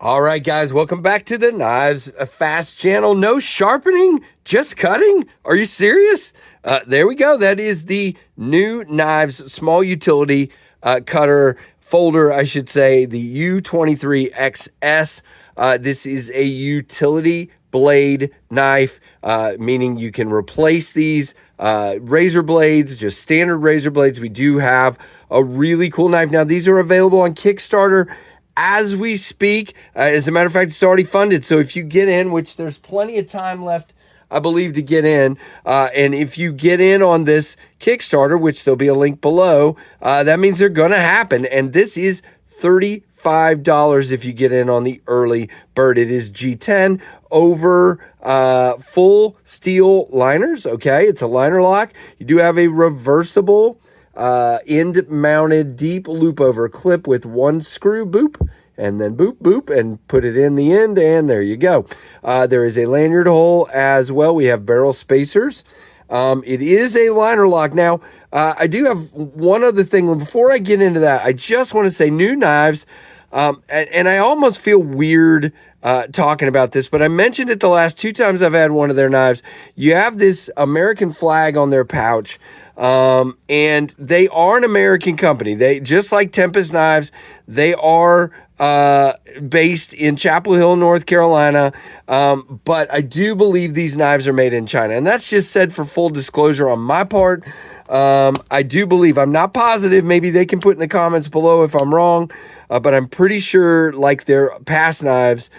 All right, guys, welcome back to the Knives Fast channel. No sharpening, just cutting? Are you serious? There we go. That is the NuKnives small utility cutter folder, I should say, the U23-XS. This is a utility blade knife, meaning you can replace these razor blades, just standard razor blades. We do have a really cool knife. Now, these are available on Kickstarter as we speak. As a matter of fact, it's already funded. So if you get in, which there's plenty of time left, I believe, to get in. And if you get in on this Kickstarter, which there'll be a link below, that means they're going to happen. And this is $35 if you get in on the early bird. It is G10 over full steel liners. Okay, it's a liner lock. You do have a reversible end mounted deep loop over clip with one screw, boop, and then boop, boop, and put it in the end, and there you go. There is a lanyard hole as well. We have barrel spacers. It is a liner lock. Now, I do have one other thing. Before I get into that, I just want to say NuKnives, and I almost feel weird talking about this, but I mentioned it the last two times I've had one of their knives. You have this American flag on their pouch. And they are an American company. They, just like Tempest Knives, they are based in Chapel Hill, North Carolina. But I do believe these knives are made in China. And that's just said for full disclosure on my part. I do believe, I'm not positive, maybe they can put in the comments below if I'm wrong, but I'm pretty sure, like their past knives,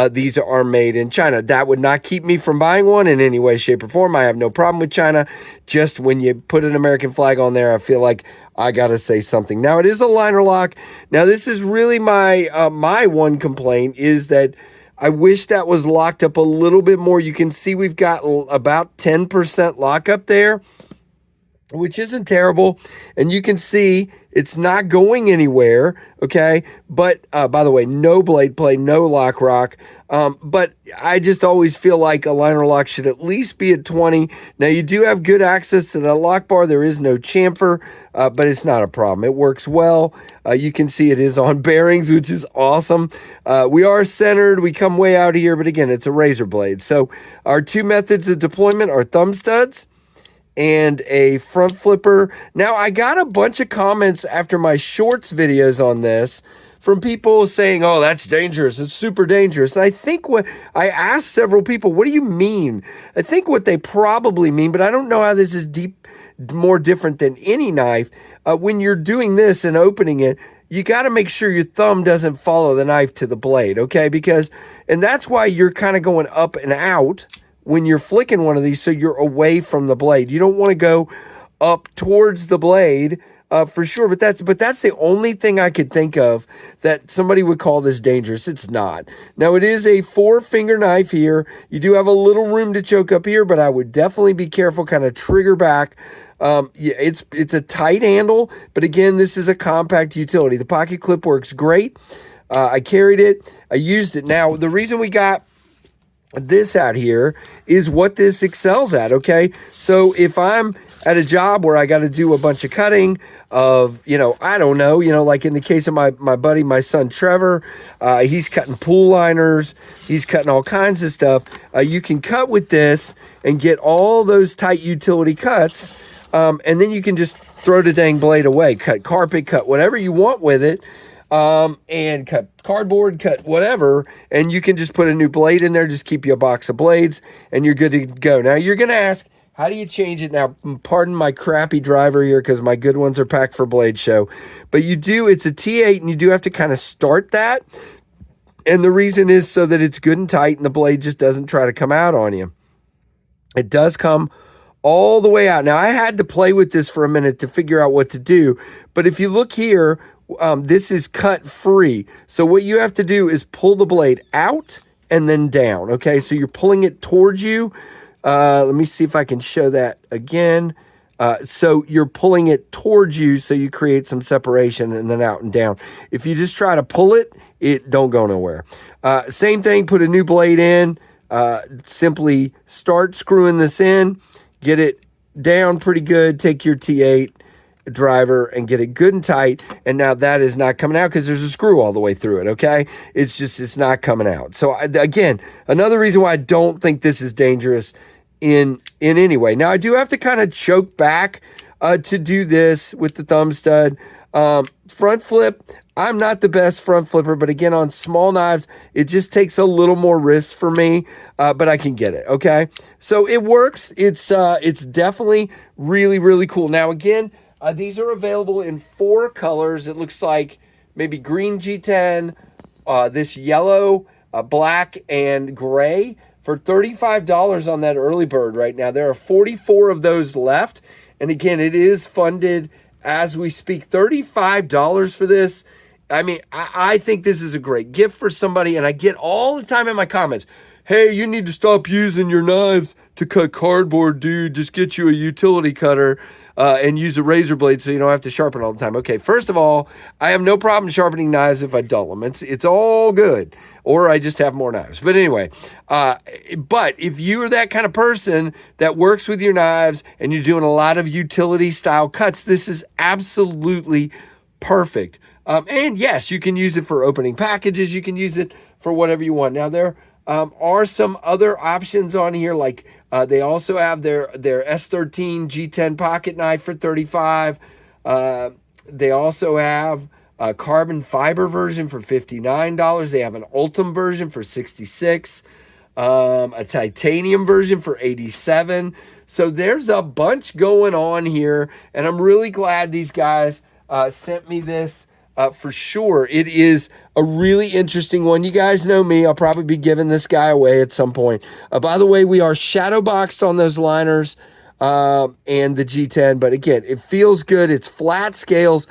these are made in China. That would not keep me from buying one in any way, shape, or form. I have no problem with China. Just when you put an American flag on there, I feel like I got to say something. Now, it is a liner lock. Now, this is really my my one complaint, is that I wish that was locked up a little bit more. You can see we've got about 10% lockup there, which isn't terrible. And you can see it's not going anywhere, okay? But, by the way, no blade play, no lock rock. But I just always feel like a liner lock should at least be at 20. Now, you do have good access to the lock bar. There is no chamfer, but it's not a problem. It works well. You can see it is on bearings, which is awesome. We are centered. We come way out here, but again, it's a razor blade. So our two methods of deployment are thumb studs and a front flipper. Now, I got a bunch of comments after my shorts videos on this from people saying, oh, that's dangerous. It's super dangerous. And I think what I asked several people, what do you mean? I think what they probably mean, but I don't know how this is more different than any knife. When you're doing this and opening it, you got to make sure your thumb doesn't follow the knife to the blade, okay? And that's why you're kind of going up and out when you're flicking one of these, so you're away from the blade. You don't want to go up towards the blade for sure, but that's the only thing I could think of that somebody would call this dangerous. It's not. Now, it is a 4-finger knife here. You do have a little room to choke up here, but I would definitely be careful, kind of trigger back. Yeah, it's a tight handle, but again, this is a compact utility. The pocket clip works great. I carried it. I used it. Now, the reason we got this out here is what this excels at, okay? So if I'm at a job where I got to do a bunch of cutting of, I don't know, like in the case of my buddy, my son Trevor, he's cutting pool liners, he's cutting all kinds of stuff. You can cut with this and get all those tight utility cuts, and then you can just throw the dang blade away, cut carpet, cut whatever you want with it, and cut cardboard, cut whatever, and you can just put a new blade in there, just keep you a box of blades, and you're good to go. Now, you're going to ask, how do you change it? Now, pardon my crappy driver here, because my good ones are packed for Blade Show, but it's a T8, and you do have to kind of start that, and the reason is so that it's good and tight, and the blade just doesn't try to come out on you. It does come all the way out. Now, I had to play with this for a minute to figure out what to do, but if you look here, this is cut free. So what you have to do is pull the blade out and then down. Okay, so you're pulling it towards you. Let me see if I can show that again. So you're pulling it towards you, so you create some separation, and then out and down. If you just try to pull it, it don't go nowhere. Same thing, put a new blade in. Simply start screwing this in, get it down pretty good, take your T8, driver and get it good and tight. And now that is not coming out because there's a screw all the way through it, okay? It's not coming out. So again, another reason why I don't think this is dangerous in any way. Now I do have to kind of choke back to do this with the thumb stud. Front flip, I'm not the best front flipper, but again, on small knives, it just takes a little more risk for me, but I can get it, okay? So it works. It's definitely really, really cool. Now, again, these are available in 4 colors. It looks like maybe green G10, this yellow, black, and gray for $35 on that early bird right now. There are 44 of those left, and again, it is funded as we speak. $35 for this. I mean, I think this is a great gift for somebody, and I get all the time in my comments, hey, you need to stop using your knives to cut cardboard, dude. Just get you a utility cutter and use a razor blade so you don't have to sharpen all the time. Okay, first of all, I have no problem sharpening knives if I dull them. It's all good, or I just have more knives. But anyway, but if you are that kind of person that works with your knives and you're doing a lot of utility style cuts, this is absolutely perfect. And yes, you can use it for opening packages. You can use it for whatever you want. Now, there are some other options on here, like they also have their S13 G10 pocket knife for $35. They also have a carbon fiber version for $59. They have an Ultim version for $66. A titanium version for $87. So there's a bunch going on here, and I'm really glad these guys sent me this. For sure, it is a really interesting one. You guys know me. I'll probably be giving this guy away at some point. By the way, we are shadow boxed on those liners and the G10. But again, it feels good. It's flat scales.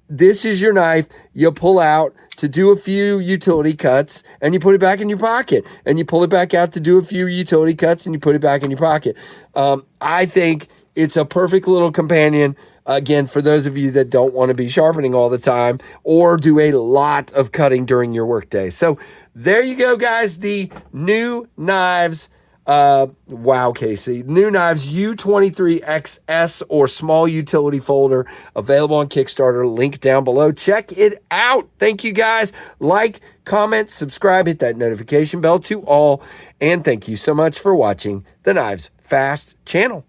This is your knife you pull out to do a few utility cuts, and you put it back in your pocket. And you pull it back out to do a few utility cuts, and you put it back in your pocket. I think it's a perfect little companion. Again, for those of you that don't want to be sharpening all the time or do a lot of cutting during your workday. So there you go, guys. The NuKnives, wow, Casey. NuKnives U23-XS or small utility folder available on Kickstarter. Link down below. Check it out. Thank you, guys. Like, comment, subscribe, hit that notification bell to all. And thank you so much for watching the Knives Fast channel.